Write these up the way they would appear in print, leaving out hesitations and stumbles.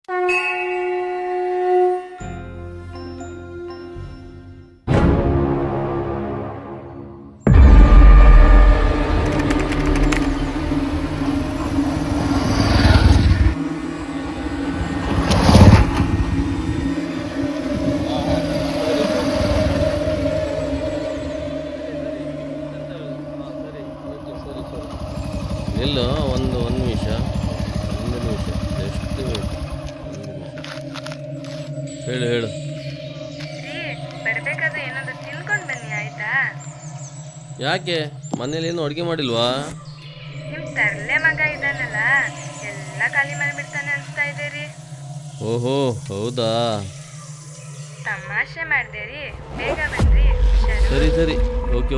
ಇಲ್ಲ ಒಂದು ನಿಮಿಷ ಎಷ್ಟು ಹೇಳು ಬರ್ಬೇಕಾದ್ರೆ ಏನಾದ್ರು ತಿನ್ಕೊಂಡು ಬನ್ನಿ ಆಯ್ತಾ? ಯಾಕೆ ಮನೇಲಿ ಏನು ಅಡುಗೆ ಮಾಡಿಲ್ವಾ? ನಿಮ್ ತರ್ಲೆ ಮಗ ಇದ್ದಾನಲ್ಲ, ಎಲ್ಲ ಖಾಲಿ ಮಾಡಿಬಿಡ್ತಾನೆ ಅನ್ಸ್ತಾ ಇದೆ ರೀ. ಓಹೋ ಹೌದಾ, ತಮಾಷೆ ಮಾಡ್ದೇರಿ, ಬೇಗ ಬನ್ರಿ. ಸರಿ ಓಕೆ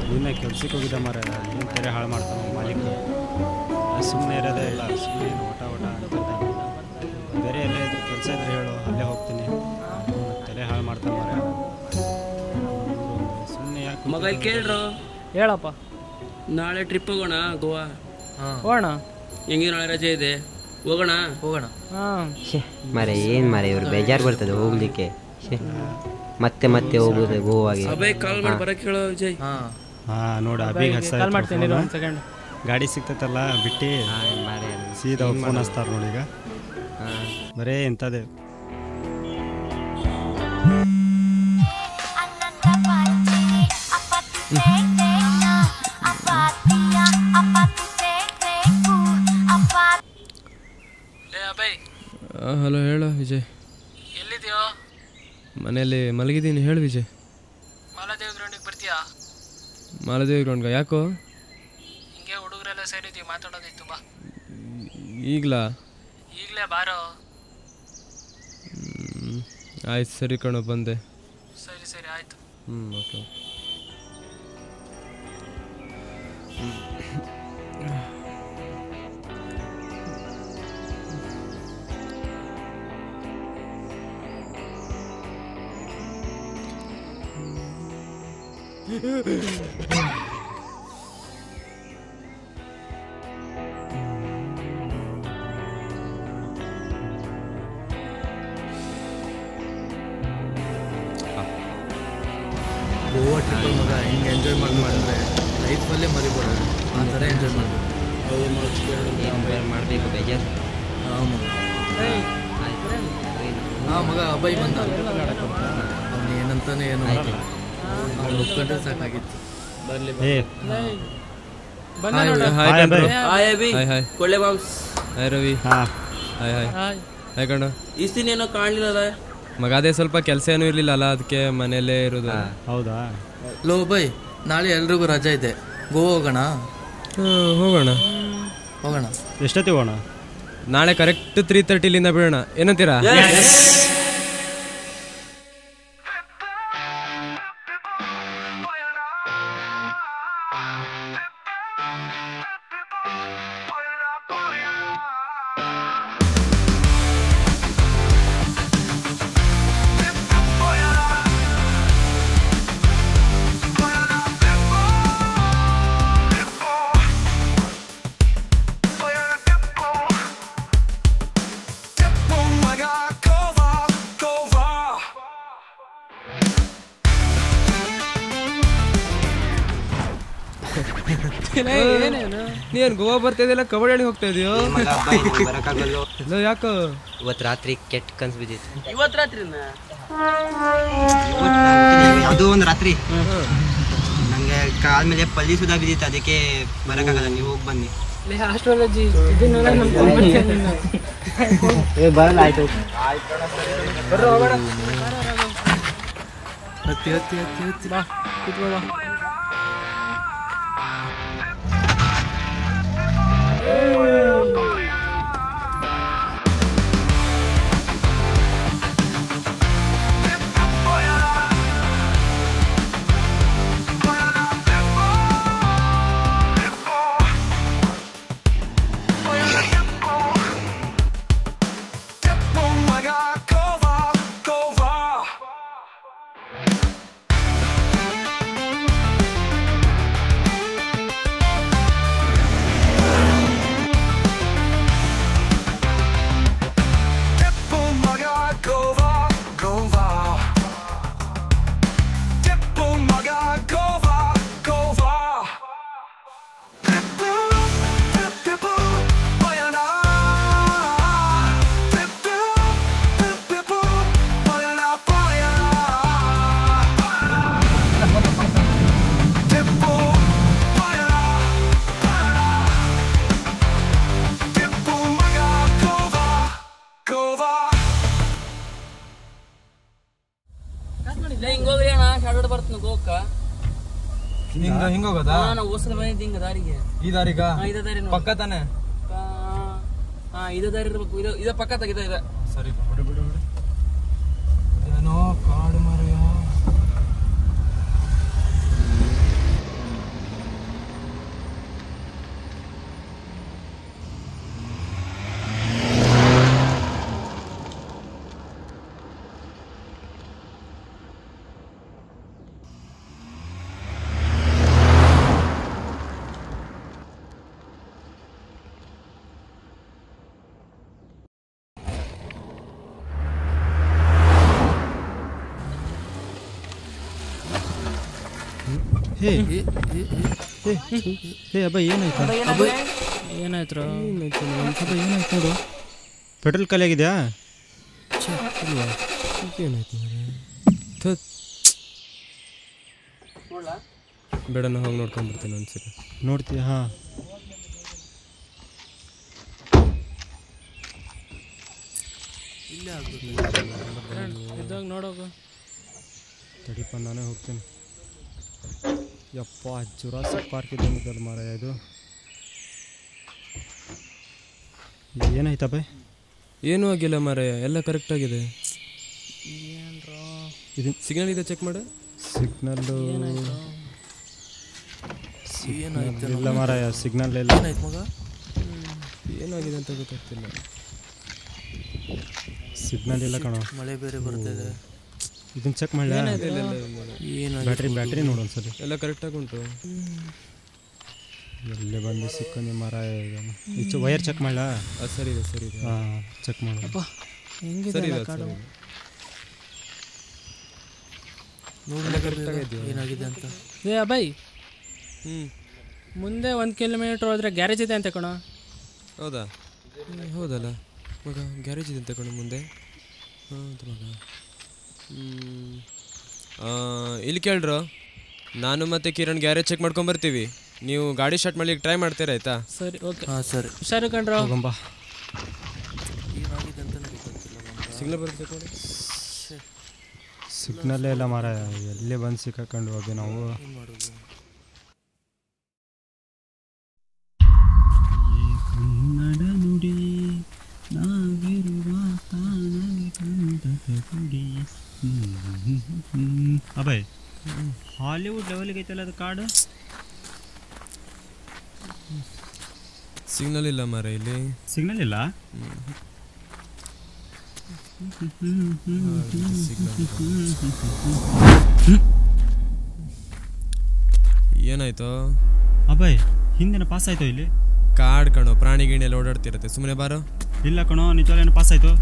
ನಿನ್ನೆ ಕೆಲ್ಸಕ್ಕೆ ಹೋಗಿದ್ದ ಮಾರ ಏನು ತೆರೆ ಹಾಳು ಮಾಡ್ತಾನೆ ಮಾಲೀಕ. ಸುಮ್ಮನೆ ಇರೋದೇ ಇಲ್ಲ, ಸುಮ್ಮನೆ ಓಟ ಅಂತಿರ್ತಾನೆ. ಬೇರೆ ಎಲ್ಲೇ ಇದ್ದು ಕೆಲಸ ಇದ್ರೆ ಹೇಳು, ಅಲ್ಲೇ ಹೋಗ್ತೀನಿ. ತೆರೆ ಹಾಳು ಮಾಡ್ತಾನೆ ಮಾರ. ಸುಮ್ಮನೆ ಯಾಕೆ ಮಗ ಇಲ್ಲಿ ಕೇಳ್ರು. ಹೇಳಪ್ಪ. ನಾಳೆ ಟ್ರಿಪ್ ಹೋಗೋಣ ಗೋವಾ. ಹೋಗೋಣ. ಹೆಂಗೆ ನಾಳೆ ರಜೆ ಇದೆ, ಹೋಗೋಣ. ಮರೆ ಏನು ಮರೆ ಇವ್ರು ಬೇಜಾರು ಬರ್ತದೆ ಹೋಗ್ಲಿಕ್ಕೆ. ಮತ್ತೆ ಹೋಗುದು ಗೋವಾಗೆ. ಅಭಯ್ ಕಾಲ್ ಮಾಡಿ ಬರಕ್ಕೆ ಹೇಳೋ ವಿಜಯ್. ನೋಡಿ ಅಭಿಗೆ ಕಾಲ್ ಮಾಡ್ತೀನಿ ಒಂದು ಸೆಕೆಂಡ್. ಗಾಡಿ ಸಿಗ್ತೈತಲ್ಲ ಬಿಟ್ಟು ಸೀದಾ ಫೋನ್ ಹಚ್ತಾರೆ ನೋಡಿ. ಈಗ ಬರೇ ಇಂಥದ್ದೇ. ಹಲೋ ಹೇಳು ವಿಜಯ್. ಎಲ್ಲಿದ್ಯೋ? ಮನೆಯಲ್ಲಿ ಮಲಗಿದ್ದೀನಿ, ಹೇಳು ವಿಜಯ್. ಮಾಲಾದೇವಿ ಗ್ರೌಂಡಿಗೆ ಬರ್ತೀಯಾ? ಮಾಲದೇವಿ ಗ್ರೌಂಡ್ಗ ಯಾಕೋ? ಹಿಂಗೆ ಹುಡುಗರೆಲ್ಲ ಸೇರಿದ್ದೀವಿ, ಮಾತಾಡೋದಿತ್ತು ಬಾ. ಈಗಲೇ ಬಾರೋ. ಆಯ್ತು ಸರಿ ಕಣೋ, ಬಂದೆ. ಸರಿ ಆಯ್ತು. ಓಕೆ. ಗೋವಾ ಟ್ರಿಪ್ಪಲ್ಲಿ ಮಗ ಹಿಂಗೆ ಎಂಜಾಯ್ ಮಾಡಿದ್ರೆ ಲೈಫಲ್ಲೇ ಮರಿಬೋಣ, ಆ ಥರ ಎಂಜಾಯ್ ಮಾಡಬೇಕು. ಮಾಡಬೇಕು ಬೇಜಾರು. ಮಗ ಅಭಯ್ ಬಂದ. ಅವ್ನು ಏನಂತಾನೆ ಏನೋ ಅವ್ನು ಒಪ್ಕೊಂಡ್ರೆ ಸಾಕಾಗಿತ್ತು. ಬರಲಿ ಕೊಳ್ಳೆ ಬಾಕ್ಸ್. ಹಾಯ್ ರವಿ. ಹಾಯ್ ಕಣ. ಇಷ್ಟು ದಿನ ಏನೋ ಕಾಣಲಿಲ್ಲ ಮಗ. ಅದೇ ಸ್ವಲ್ಪ ಕೆಲಸ ಏನೂ ಇರಲಿಲ್ಲ ಅಲ್ಲ, ಅದಕ್ಕೆ ಮನೆಯಲ್ಲೇ ಇರೋದು. ಹೌದಾ? ಲೋ ಬೈ, ನಾಳೆ ಎಲ್ರಿಗೂ ರಜೆ ಇದೆ, ಗೋವಾ ಹೋಗೋಣ. ಹೋಗೋಣ. ಎಷ್ಟೊತ್ತಿಗೆ ಹೋಗೋಣ? ನಾಳೆ ಕರೆಕ್ಟ್ 3:30 ಬಿಡೋಣ, ಏನಂತೀರಾ? ನೀನ್ ಗೋವಾ ಬರ್ತಾ ಇದೆಯಲ್ಲ, ಕಬಡ್ಡಿ ಆಡಿ ಹೋಗ್ತಾ ಇದೆಯೋ? ಯಾಕೋ ಇವತ್ತು ರಾತ್ರಿ ಕೆಟ್ಟ ಕನ್ಸು ಬಿದ್ದಿತ್ತು. ಇವತ್ತು ರಾತ್ರಿ ಯಾವುದೋ ಒಂದು ರಾತ್ರಿ ನಂಗೆ ಕಾಲ ಮೇಲೆ ಪಲ್ಲಿ ಸುಧಾ ಬಿದ್ದಿತ್ತು, ಅದಕ್ಕೆ ಬರೋಕ್ಕಾಗಲ್ಲ. ನೀವು ಹೋಗಿ ಬನ್ನಿ. ಬರಲ್ಲ. ಆಯ್ತು ಹಿಂಗ ಹೋಗೋದಾ? ನಾವು ಹೊಸದ ಬಂದಿದ್ದು ಹಿಂಗ ದಾರಿಗೆ. ಈ ದಾರಿಗ ಇದೇ ದಾರಿ ಪಕ್ಕ ತಾನೆ? ಇದೇ ದಾರಿ ಇರ್ಬೇಕು. ಇದೇ ಪಕ್ಕ ತೆಗಿದೆ ಇದೆ. ಸರಿ ಬಿಡು ಬಿಡು ಬಿಡು. ಏನೋ ಕಾಡು ಮರೆಯ. ಹೇ ಹೇ ಅಬ್ಬ ಏನಾಯ್ತು? ಏನಾಯ್ತು? ಅಬ್ಬ ಏನಾಯ್ತು ನೋಡು. ಪೆಟ್ರೋಲ್ ಖಾಲಿ ಆಗಿದೆಯಾ? ಏನಾಯ್ತು ಬೇಡ, ನಾನು ಹೋಗಿ ನೋಡ್ಕೊಂಡ್ಬಿಡ್ತೀನಿ ಒಂದ್ಸರಿ. ನೋಡ್ತೀಯ? ಹಾಂ. ಇದ್ದಾಗ ನೋಡೋಗು. ತಡಿಪ ನಾನೇ ಹೋಗ್ತೀನಿ. ಯಪ್ಪ ಜುರಾಸಿಕ್ ಪಾರ್ಕ್ ಇದ್ದಂಗಿದ್ದಲ್ಲ ಮಾರಾಯ ಇದು. ಏನಾಯ್ತಪ್ಪ? ಏನೂ ಆಗಿಲ್ಲ ಮಾರಾಯ, ಎಲ್ಲ ಕರೆಕ್ಟಾಗಿದೆ. ಏನ್ರೋ ಇದು ಸಿಗ್ನಲ್ ಇದೆ, ಚೆಕ್ ಮಾಡು. ಸಿಗ್ನಲ್ಲು ಏನಾಯ್ತು ಇಲ್ಲ ಮಾರಾಯ, ಸಿಗ್ನಲ್ ಇಲ್ಲ. ಏನಾಯ್ತು ಮಗ? ಏನಾಗಿದೆ ಅಂತ ಗೊತ್ತಾಗ್ತಿಲ್ಲ. ಸಿಗ್ನಲ್ ಇಲ್ಲ ಕಣೋ. ಮಳೆ ಬೇರೆ ಬರ್ತಿದೆ. ಇದನ್ನ ಚೆಕ್ ಮಾಡಲ? ಬ್ಯಾಟ್ರಿ ನೋಡು ಒಂದ್ಸರಿ. ಎಲ್ಲ ಕರೆಕ್ಟಾಗಿ ಉಂಟು. ಎಲ್ಲೇ ಬಂದು ಸಿಕ್ಕಂದು ಮಾರಾಯ. ಈಗ ವೈರ್ ಚೆಕ್ ಮಾಡಲ? ಸರಿ ಇದೆ, ಸರಿ ಇದೆ. ಹಾಂ ಚೆಕ್ ಮಾಡು. ಸರಿ ಇದೆ, ಸರಿ ಇದೆ. ನೋಡಿ ಏನಾಗಿದೆ ಅಂತ. ಏ ಅಭಯ್, ಮುಂದೆ 1 ಕಿಲೋಮೀಟ್ರ್ ಹೋದ್ರೆ ಗ್ಯಾರೇಜ್ ಇದೆ ಅಂತ ಕಣೋ. ಹೌದಾ? ಹೌದಲ್ಲ ಮಗ, ಗ್ಯಾರೇಜ್ ಇದೆ ಅಂತ ಕಣೋ ಮುಂದೆ. ಹೌದು ಮಗ. ಇಲ್ಲಿ ಕೇಳ್ರು, ನಾನು ಮತ್ತು ಕಿರಣ್ ಗ್ಯಾರೇಜ್ ಚೆಕ್ ಮಾಡ್ಕೊಂಬರ್ತೀವಿ. ನೀವು ಗಾಡಿ ಸ್ಟಾರ್ಟ್ ಮಾಡ್ಲಿಕ್ಕೆ ಟ್ರೈ ಮಾಡ್ತೀರಾ, ಆಯ್ತಾ? ಸರಿ, ಓಕೆ. ಹಾಂ ಸರಿ. ಹುಷಾರು ಕಣ್ರೋ. ಹೋಗಂಬ. ಏನಾಗಿದೆ ಅಂತಲೇ ಗೊತ್ತಾಗ್ತಿಲ್ಲ. ಸಿಗ್ನಲ್ ಬರುತ್ತೆ ಚೆಕ್ ಮಾಡಿ. ಸಿಗ್ನಲ್ಲೇ ಇಲ್ಲ ಮಾರಾಯ, ಎಲ್ಲೇ ಬಂದು ಸಿಕ್ಕಾಕೊಂಡು ಹೋಗಿ ನಾವು. ಏನು ಮಾಡೋದು? ಕನ್ನಡ ನುಡಿ ನಾವಿರುವ ತಾನಗೆ ಕಂದದ ಗುಡಿ. ಅಭಯ್, ಹಾಲಿವುಡ್ ಲೆವೆಲ್ಗೆ ಐತಲ್ಲ ಅದು ಕಾರ್ಡು. ಸಿಗ್ನಲ್ ಇಲ್ಲ ಮಾರ ಇಲ್ಲಿ. ಸಿಗ್ನಲ್ ಇಲ್ಲ? ಏನಾಯ್ತು ಅಭಯ್? ಹಿಂದಿನ ಪಾಸ್ ಆಯ್ತು ಇಲ್ಲಿ. ಕಾರ್ಡ್ ಕಣೋ, ಪ್ರಾಣಿ ಗಿಣಿಯಲ್ಲಿ ಓಡಾಡ್ತಿರತ್ತೆ. ಸುಮ್ಮನೆ ಬಾರೋ. ಇಲ್ಲ ಕಣೋ, ನಿಜವಾಗ್ಲೂ ಪಾಸ್ ಆಯ್ತು.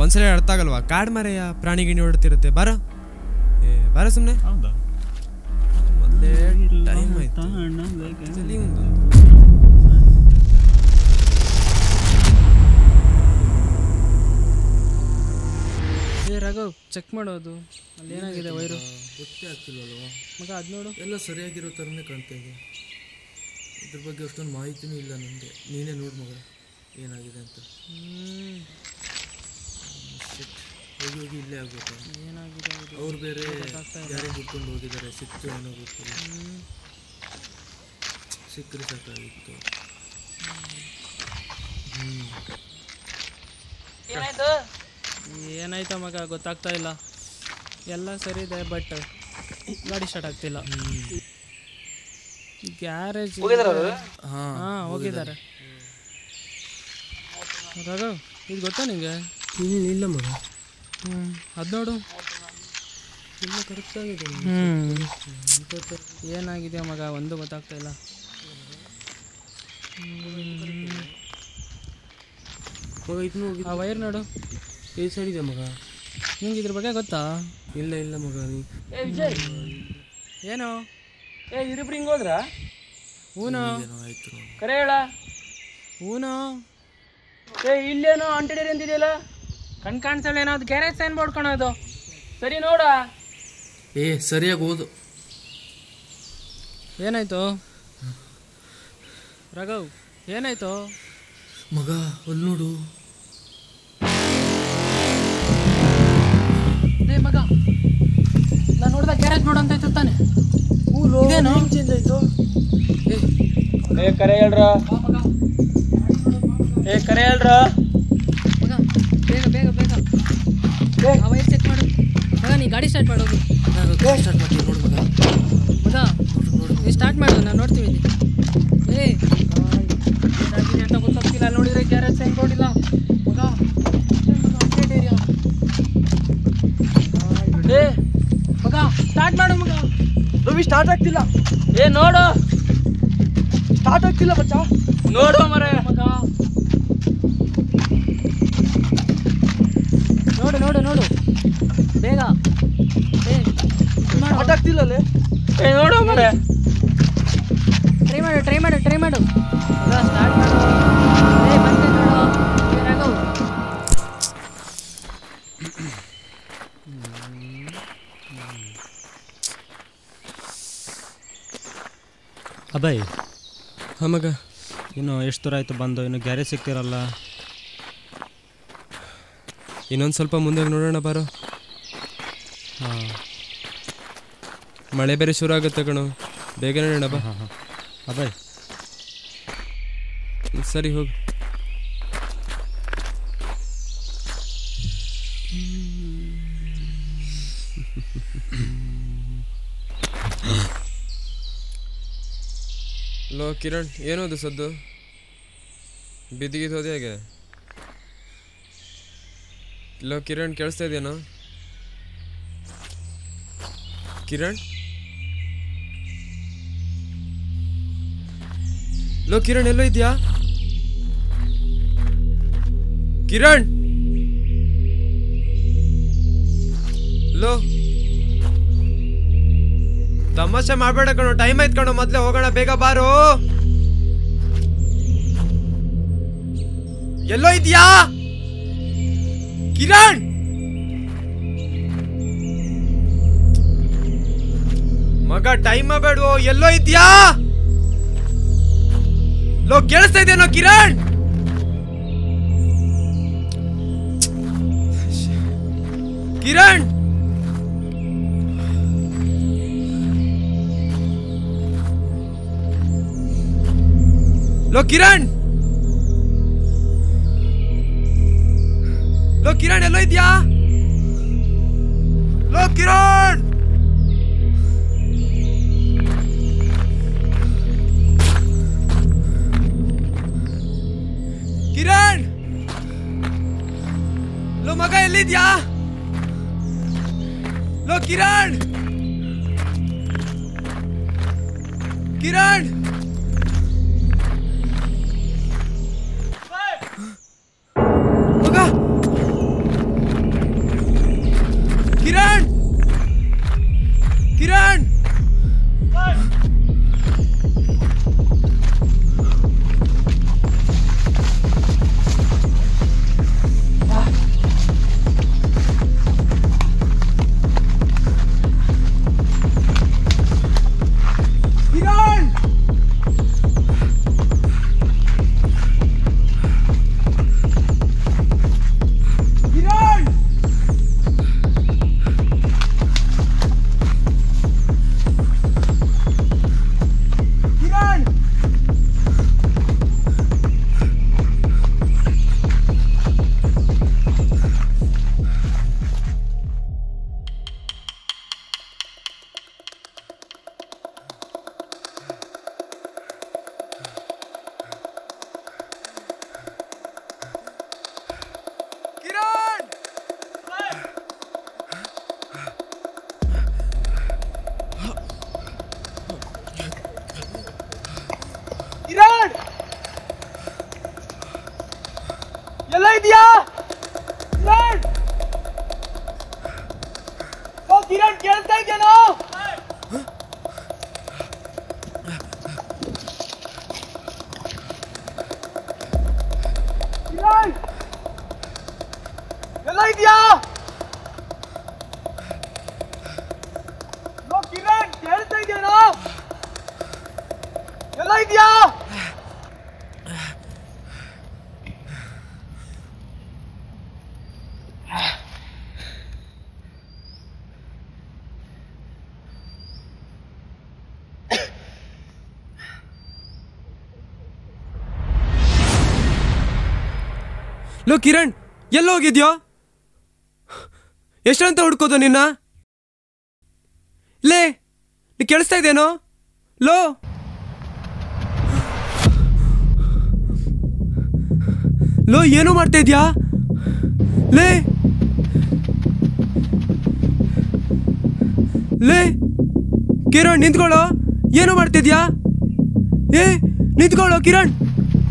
ಒಂದ್ಸಲ ಅರ್ಥ ಆಗಲ್ವಾ? ಕಾರ್ಡ್ ಮರೆಯ, ಪ್ರಾಣಿ ಗಿಣಿ ಓಡಾಡ್ತಿರತ್ತೆ. ಬಾರೋ, ಬಾರ ಸುಮ್ಮನೆ. ಹೌದಾ? ಮೊದಲೇ ಟೈಮ್ ಆಯ್ತು. ರಾಘವ್, ಚೆಕ್ ಮಾಡೋದು ಅಲ್ಲಿ ಏನಾಗಿದೆ ವೈರು. ಗೊತ್ತೇ ಆಗ್ತಿಲ್ವಲ್ವ ಮಗ? ಅದು ನೋಡು, ಎಲ್ಲ ಸರಿಯಾಗಿರೋ ಥರನೇ ಕಾಣ್ತಾ ಇದೆ. ಇದ್ರ ಬಗ್ಗೆ ಅಷ್ಟೊಂದು ಮಾಹಿತಿನೂ ಇಲ್ಲ ನನಗೆ. ನೀನೇ ನೋಡು ಮಗ ಏನಾಗಿದೆ ಅಂತ. ಹೋಗಿ ಹೋಗಿ ಇಲ್ಲೇ ಆಗ್ಬೇಕು. ಏನಾಗಿದೆ? ಅವ್ರು ಬೇರೆ ಯಾರೇ ಬಿಟ್ಕೊಂಡು ಹೋಗಿದ್ದಾರೆ. ಸಿಕ್ತು ಏನೋ ಗೊತ್ತಿಲ್ಲ. ಸಿಕ್ಕರೆ ಸಾಕಾಗಿತ್ತು. ಏನಾಯ್ತಾ ಮಗ? ಗೊತ್ತಾಗ್ತಾ ಇಲ್ಲ. ಎಲ್ಲ ಸರಿ ಇದೆ, ಬಟ್ ಗಾಡಿ ಸ್ಟಾರ್ಟ್ ಆಗ್ತಿಲ್ಲ. ಗ್ಯಾರೇಜ್ ಹಾಂ ಹೋಗಿದ್ದಾರೆ. ರಾಘವ್, ಇದು ಗೊತ್ತಾ ನಿಂಗೆ? ಇಲ್ಲ ಮಗ. ಅದು ನೋಡು, ಇಲ್ಲ ಕರೆಕ್ಟಾಗಿದೆ. ಏನಾಗಿದೆ ಮಗ? ಒಂದು ಗೊತ್ತಾಗ್ತಾ ಇಲ್ಲ. ಆ ವೈರ್ ನೋಡು, ಈ ಸೈಡ್ ಇದೆ ಮಗ. ನಿಂಗೆ ಇದ್ರ ಬಗ್ಗೆ ಗೊತ್ತಾ? ಇಲ್ಲ ಇಲ್ಲ ಮಗ. ಏನು ಇರಿಬ್ರು ಹಿಂಗೆ ಹೋದ್ರ? ಹೂನು ಆಯ್ತು ಕರೆ ಹೇಳ. ಹೂನು ಇಲ್ಲೇನೋ ಅಂಟಿಡೇರಿ ಅಂತಿದೆಯಲ್ಲ. ಕಣ್ ಕಾಣಿಸಲ್ಲ ಏನೋ. ಅದು ಗ್ಯಾರೇಜ್ ಸೈನ್ ಬೋರ್ಡ್ ಕಾಣೋದು. ಸರಿ ನೋಡ. ಸರಿಯಾಗಿ ಓದು. ಏನಾಯ್ತು ರಾಘವ್? ಏನಾಯ್ತು ಮಗ? ಅಲ್ಲಿ ನೋಡು. ಮಗ, ನಾನು ನೋಡ್ದ ಗ್ಯಾರೇಜ್ ಬೋರ್ಡ್ ಅಂತ ಇತ್ತು ತಾನೆ. ಚೇಂಜ್ ಆಯ್ತು. ಕರೆ ಹೇಳ್ರ ಕರೆ ಹೇಳ್ರ ಮಗ ಬೇಗ ಬೇಗ ಬೇಗ ಆ ವೈರ್ ಚೆಕ್ ಮಾಡು ಮಗ. ನೀ ಗಾಡಿ ಸ್ಟಾರ್ಟ್ ಮಾಡೋದು. ಸ್ಟಾರ್ಟ್ ಮಾಡ್ತೀವಿ ನೋಡು ಮಗ. ಮಗ ನೀ ಸ್ಟಾರ್ಟ್ ಮಾಡು, ನಾನು ನೋಡ್ತೀವಿ ಇಲ್ಲಿ. ಏನಾಗಿದೆ ಅಂತ ಗೊತ್ತಾಗ್ತಿಲ್ಲ. ನೋಡಿದ್ರೆ ಗ್ಯಾರೇಜ್ ಹೆಂಗ್ ನೋಡಿಲ್ಲ ಮಗ ಮಗ. ಸ್ಟಾರ್ಟ್ ಮಾಡು ಮಗ. ರವಿ ಸ್ಟಾರ್ಟ್ ಆಗ್ತಿಲ್ಲ. ನೋಡು ಸ್ಟಾರ್ಟ್ ಆಗ್ತಿಲ್ಲ ಬಚ್ಚ. ನೋಡು ಮರೆ ಮಗ. ನೋಡು ನೋಡು ನೋಡು ಬೇಗ. ಸ್ಟಾರ್ಟ್ ಆಗ್ತಿಲ್ಲ ಅಲ್ಲೇ. ನೋಡು ಮರೆ. ಟ್ರೈ ಮಾಡು ಟ್ರೈ ಮಾಡು ಟ್ರೈ ಮಾಡು ಮಗ. ಸ್ಟಾರ್ಟ್ ಮಾಡು. ಬಂದೆ ನೋಡು. ರಾಘವ್ ಅಭಯ್, ಹಾಂ ಮಗ. ಇನ್ನು ಎಷ್ಟು ದೂರ ಆಯಿತು ಬಂದು? ಇನ್ನು ಗ್ಯಾರೇಜ್ ಸಿಗ್ತಿರಲ್ಲ. ಇನ್ನೊಂದು ಸ್ವಲ್ಪ ಮುಂದೆ ನೋಡೋಣ ಬಾರೋ. ಹಾಂ ಮಳೆ ಬೇರೆ ಶುರು ಆಗುತ್ತೆ ಕಣೋ, ಬೇಗ ನೋಡೋಣ ಬಾ. ಹಾಂ ಹಾಂ ಅಭಯ್, ಸರಿ ಹೋಗು. ಲೋ ಕಿರಣ್, ಏನೋದು ಸದ್ದು? ಬಿದ್ದಿಗಿದ್ದು ಹೋದೆ ಹೇಗೆ? ಲೋ ಕಿರಣ್, ಕೇಳಿಸ್ತಾ ಇದೆಯೇನೋ? ಕಿರಣ್, ಲೋ ಕಿರಣ್, ಎಲ್ಲೋ ಇದೆಯಾ? ಕಿರಣ್, ಲೋ ತಮಾಷೆ ಮಾಡಬೇಡ ಕಣೋ, ಟೈಮ್ ಆಯ್ತು ಕಣೋ, ಮೊದಲೇ ಹೋಗೋಣ, ಬೇಗ ಬಾರೋ. ಎಲ್ಲೋ ಇದೆಯಾ ಕಿರಣ್? ಮಗ ಟೈಮ್ ಬೇಡ, ಎಲ್ಲೋ ಇದೆಯಾ? ಲೋ ಕೇಳಿಸ್ತಾ ಇದೆಯೇನೋ ಕಿರಣ್? ಕಿರಣ್, ಲೋ ಕಿರಣ್, ಲೋ ಕಿರಣ್, ಎಲ್ಲೋ ಇದೆಯಾ? ಲೋ ಕಿರಣ್, ಕಿರಣ್, ಲೋ ಮಗ ಎಲ್ಲಿದ್ಯಾ? ಲೋ ಕಿರಣ್, ಕಿರಣ್, ಮಗ, ಕಿರಣ್, ಕಿರಣ್, ಕಿರಣ್, ಎಲ್ಲ ಇದೆಯಾ? ಕಿರಣ್, ಓ ಕಿರಣ್, ಕೇಳ್ತಾ ಇದೆಯೇನೋ? ಕಿರಣ್, ಎಲ್ಲ ಇದೆಯಾ? ಓ ಕಿರಣ್, ಕೇಳ್ತಾ ಇದೆಯೇನೋ? ಎಲ್ಲ ಇದೆಯಾ? ಲೋ ಕಿರಣ್, ಎಲ್ಲ ಹೋಗಿದ್ಯೋ? ಎಷ್ಟಂತ ಹುಡ್ಕೋದು ನಿನ್ನ? ಲೇ, ನೀ ಕೇಳಿಸ್ತಾ ಇದ್ದೇನೋ? ಲೋ ಲೋ, ಏನೋ ಮಾಡ್ತಾ ಇದ್ಯಾ? ಲೇ ಲೇ ಕಿರಣ್, ನಿಂತ್ಕೊಳ್ಳೋ. ಏನೋ ಮಾಡ್ತಿದ್ಯಾ? ಏ ನಿಂತ್ಕೊಳ್ಳೋ ಕಿರಣ್.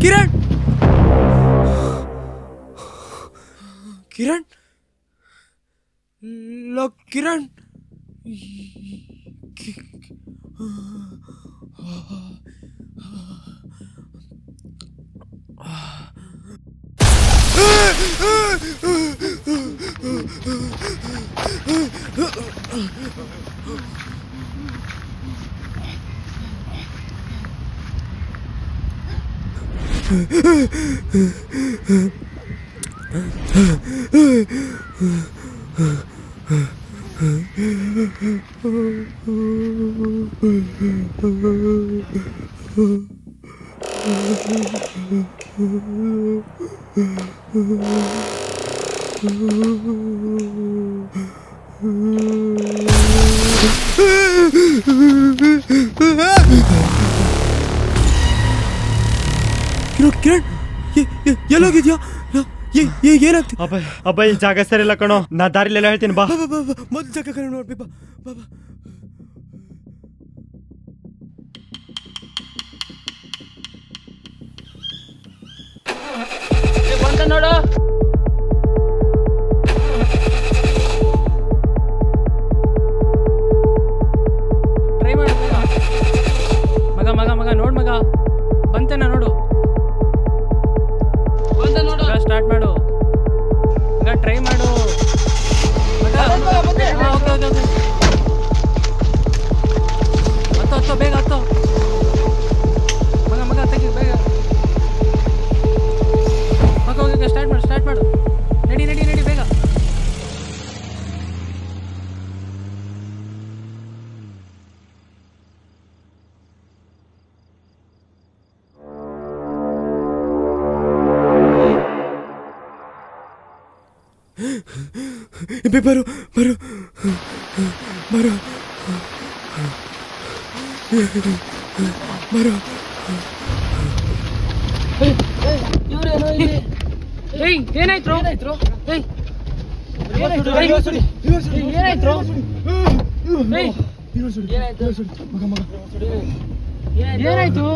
ಕಿರಣ್ ಕಿರಣ್ ಲೋ ಕಿರಣ್. ಕಿರಣ್, ಎಲ್ಲೋಗಿದ್ಯಾ? ಏನಾಗ್ತಿ? ಅಬ್ಬ ಈ ಜಾಗ ಸರಿ ಇಲ್ಲ ಕಣೋ. ನಾ ದಾರಿಲೆಲ್ಲ ಹೇಳ್ತೀನಿ ಬಾ. ಮೊದಲು ಜಾಗ ಕಡೆ ನೋಡ್ಬೇಕು. ಬಾ ಬಾ. ಬಂತ ನೋಡು. ಟ್ರೈ ಮಾಡು ಮಗ. ಮಗ ಮಗ ನೋಡ್ ಮಗ, ಬಂತೇನ ನೋಡು. ಬಂತ ನೋಡು. ಸ್ಟಾರ್ಟ್ ಮಾಡು ಮಗ, ಟ್ರೈ ಮಾಡು ಮಗ. ಹತ್ತು ಬೇಗ ಹತ್ತು ಮಗ. ಮಗ ತೆಗಿ ಬೇಗ ಮಗ. ಹೋಗಿ ಸ್ಟಾರ್ಟ್ ಮಾಡು. ನಡಿ ಬೇಗ. ಬರು ಬರು ಬರು ಬರು. ಏನಾಯ್ತು? ಏನಾಯ್ತು?